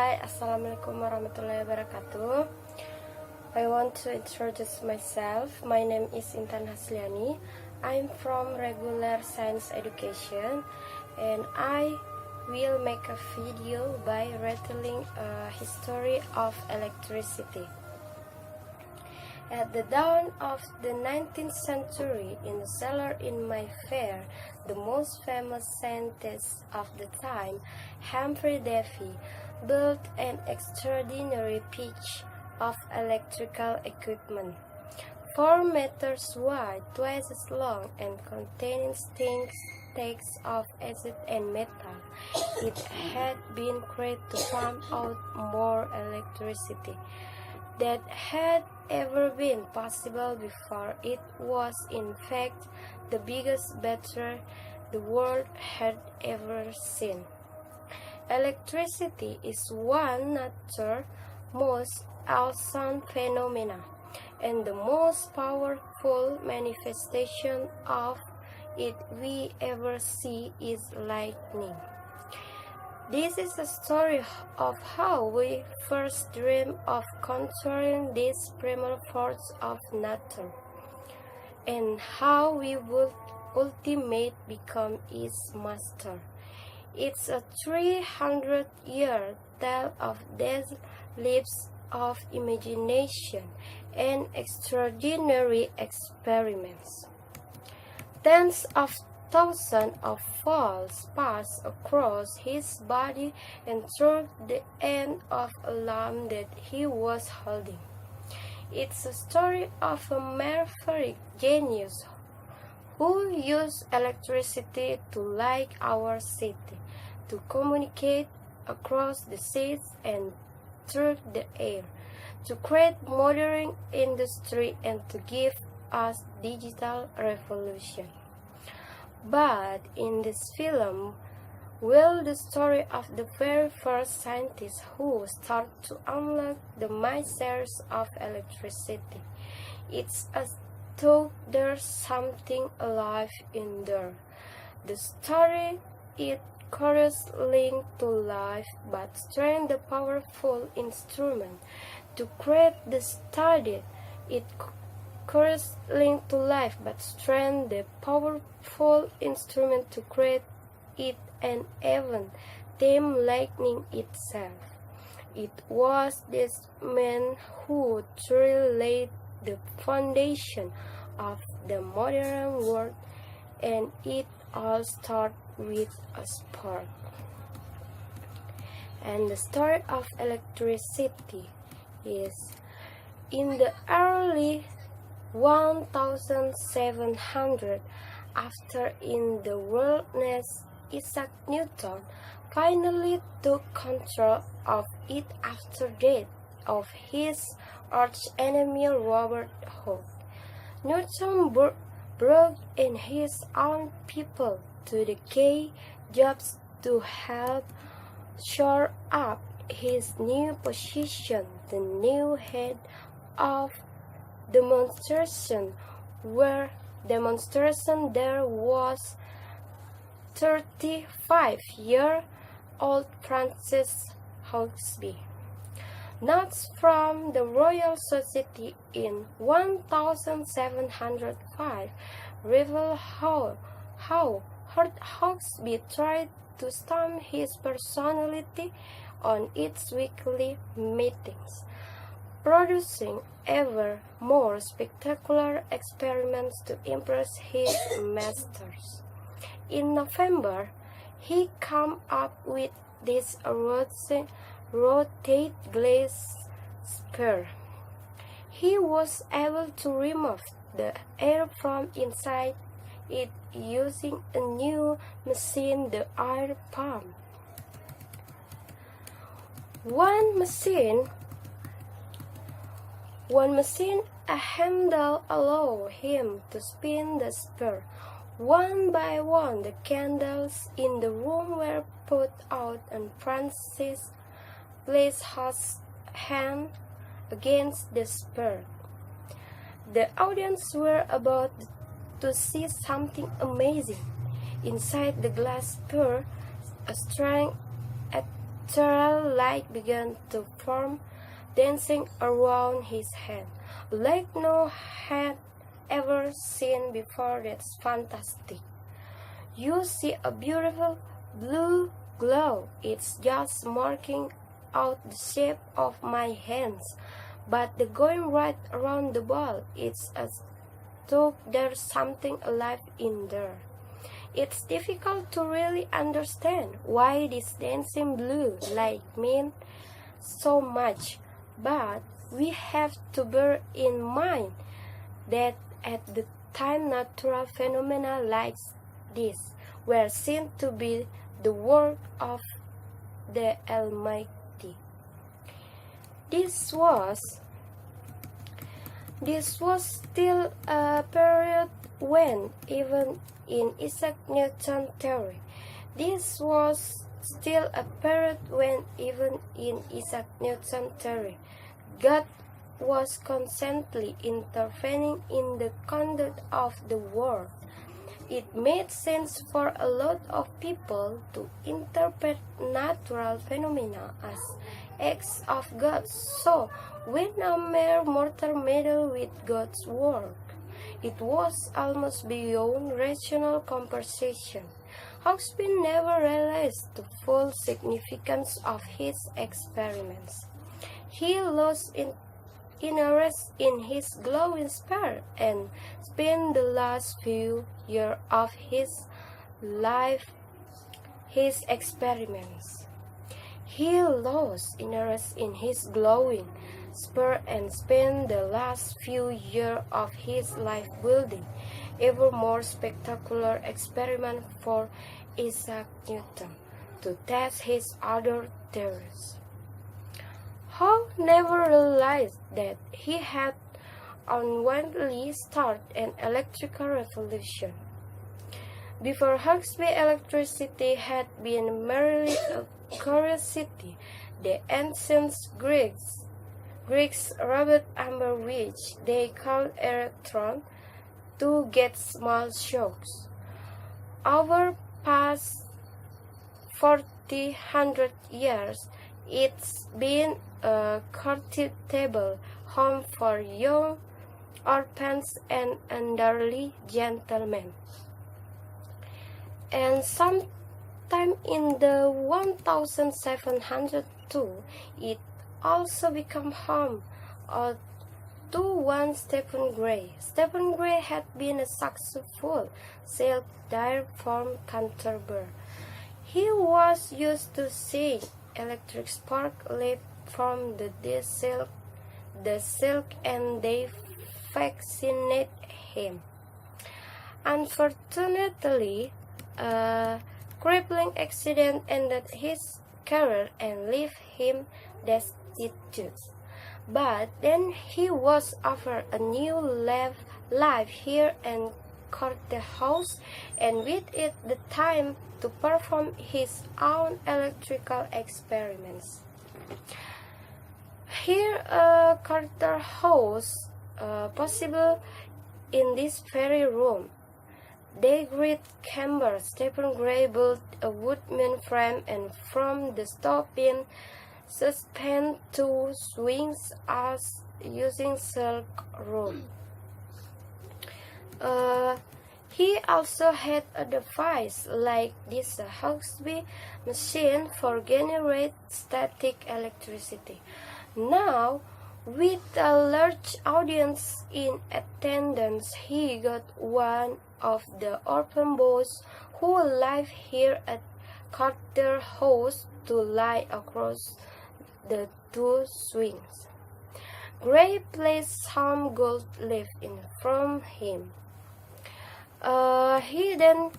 Hai, Assalamualaikum warahmatullahi wabarakatuh. I want to introduce myself. My name is Intan Hasliani. I'm from Regular Science Education, and I will make a video by retelling a history of electricity. At the dawn of the 19th century, in a cellar in Mayfair, the most famous scientist of the time, Humphrey Davy, built an extraordinary piece of electrical equipment. 4 meters wide, twice as long, and containing stacks of acid and metal, it had been created to pump out more electricity that had ever been possible before. It was in fact the biggest battery the world had ever seen. Electricity is one nature's most awesome phenomena, and the most powerful manifestation of it we ever see is lightning. This is a story of how we first dreamed of controlling this primal force of nature, and how we would ultimately become its master. It's a 300-year tale of days, leaps of imagination, and extraordinary experiments. Tens of thousands of volts passed across his body and through the end of a lamp that he was holding. It's a story of a maverick genius who used electricity to light our city, to communicate across the seas and through the air, to create modern industry, and to give us digital revolution. But in this film, will the story of the very first scientist who started to unlock the mysteries of electricity. It's as though there's something alive in there. The story is curious linked to life, but strain the powerful instrument to create the study. It curious linked to life, but strain the powerful instrument to create it, an event named lightning itself. It was this man who truly laid the foundation of the modern world, and it all started with a spark. And the story of electricity is in the early 1700, after in the wilderness, Isaac Newton finally took control of it after death of his arch-enemy Robert Hooke. Newton brought in his own people to the key jobs to help shore up his new position. The new head of demonstration there was 35-year-old Francis Hauksbee. Notes from the Royal Society in 1705 reveal how Hauksbee tried to stamp his personality on its weekly meetings, producing ever more spectacular experiments to impress his masters. In November, he came up with this rotate glass sphere. He was able to remove the air from inside it using a new machine, the air pump. One machine, a handle, allowed him to spin the sphere. One by one, the candles in the room were put out, and Francis placed his hand against the sphere. The audience were about to see something amazing. Inside the glass sphere, a strange natural light began to form, dancing around his hand, like no had ever seen before. That's fantastic. You see a beautiful blue glow. It's just marking out the shape of my hands, but the going right around the ball, it's as though there's something alive in there. It's difficult to really understand why this dancing blue light means so much, but we have to bear in mind that at the time natural phenomena like this were seen to be the work of the Almighty. This was still a period when, even in Isaac Newton's theory, God was constantly intervening in the conduct of the world. It made sense for a lot of people to interpret natural phenomena as acts of God. So, when a mere mortal meddled with God's work, it was almost beyond rational comprehension. Hawksby never realized the full significance of his experiments. He lost interest in his glowing sphere and spent the last few years of his life his experiments. He lost interest in his glowing sphere and spent the last few years of his life building ever more spectacular experiments for Isaac Newton to test his other theories. Hawke never realized that he had unwittingly started an electrical revolution. Before Hawksby, electricity had been merely a curiosity. The ancient Greeks rubbed amber, which they called electron, to get small shocks. Over past 400 years, it's been a comfortable home for young orphans and elderly gentlemen. And sometime in the 1702, it also became home to one Stephen Gray. Stephen Gray had been a successful silk dyer from Canterbury. He was used to seeing electric spark leap from the silk, and they fascinate him. Unfortunately, a crippling accident ended his career and left him destitute. But then he was offered a new life here and Courthouse, and with it the time to perform his own electrical experiments. Here, Courthouse possible in this very room. They great chamber. Stephen Gray built a wooden frame, and from the top in suspend two swings as using silk rope. He also had a device like this Hawksby machine for generate static electricity. Now, with a large audience in attendance, he got one of the orphan boys who live here at Courthouse to lie across the two swings. Gray placed some gold leaf in from him. He then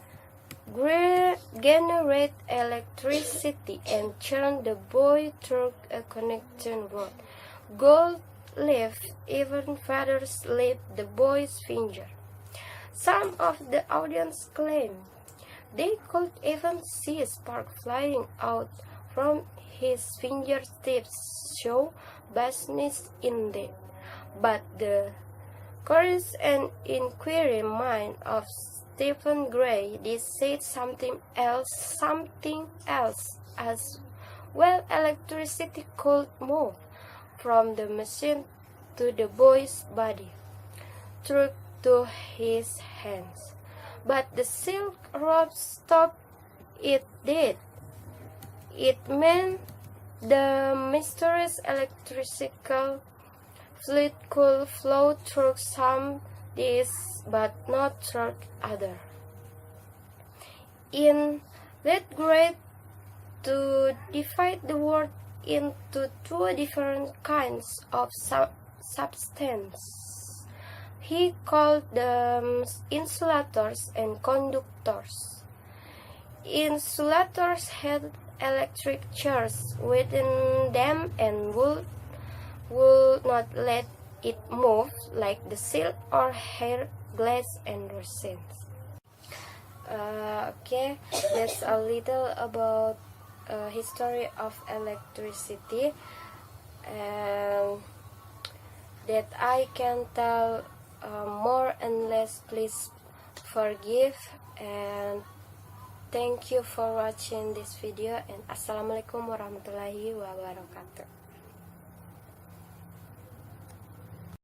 generated electricity and turned the boy through a connection rod. Gold leaf even further slipped the boy's finger. Some of the audience claimed they could even see sparks flying out from his fingertips, so vastness in them. But the curious and inquiring mind of Stephen Gray did say something else as Well, electricity could move from the machine to the boy's body, through to his hands. But the silk rope stopped it dead. It meant the mysterious electrical fluid could flow through some discs but not through others. In that grade, to divide the world into two different kinds of substance, he called them insulators and conductors. Insulators had electric charge within them and would not let it move like the silk or hair, glass, and resins. Okay, that's a little about history of electricity, and that I can tell more and less. Please forgive, and thank you for watching this video, and assalamualaikum warahmatullahi wabarakatuh.